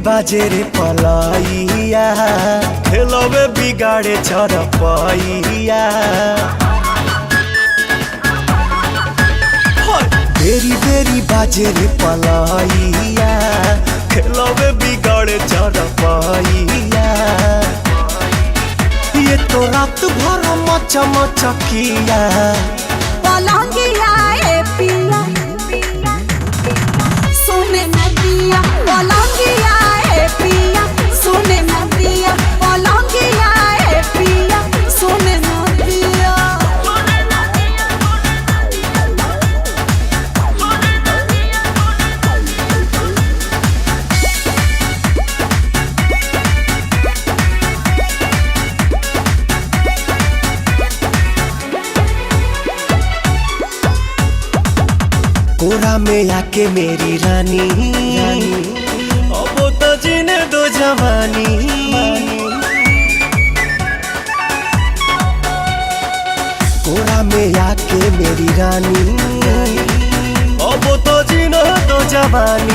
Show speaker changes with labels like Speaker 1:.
Speaker 1: बाजे रे पलाइया, खेलवे बिगाड़े चरपैया। बेरी बेरी बाजे रे पलाइया, खेलवे बिगाड़े चरपैया। ये तो रात भर मचा मचा किया
Speaker 2: पलंगिया ए पिया सोने नदिया, पलंगिया ए पिया सोने नदिया, पलंगिया ए पिया सोने नदिया।
Speaker 1: कोरा में आके मेरी रानी, अब तो जीने दो जवानी। कोरा में आके मेरी रानी, अब तो जीने दो जवानी।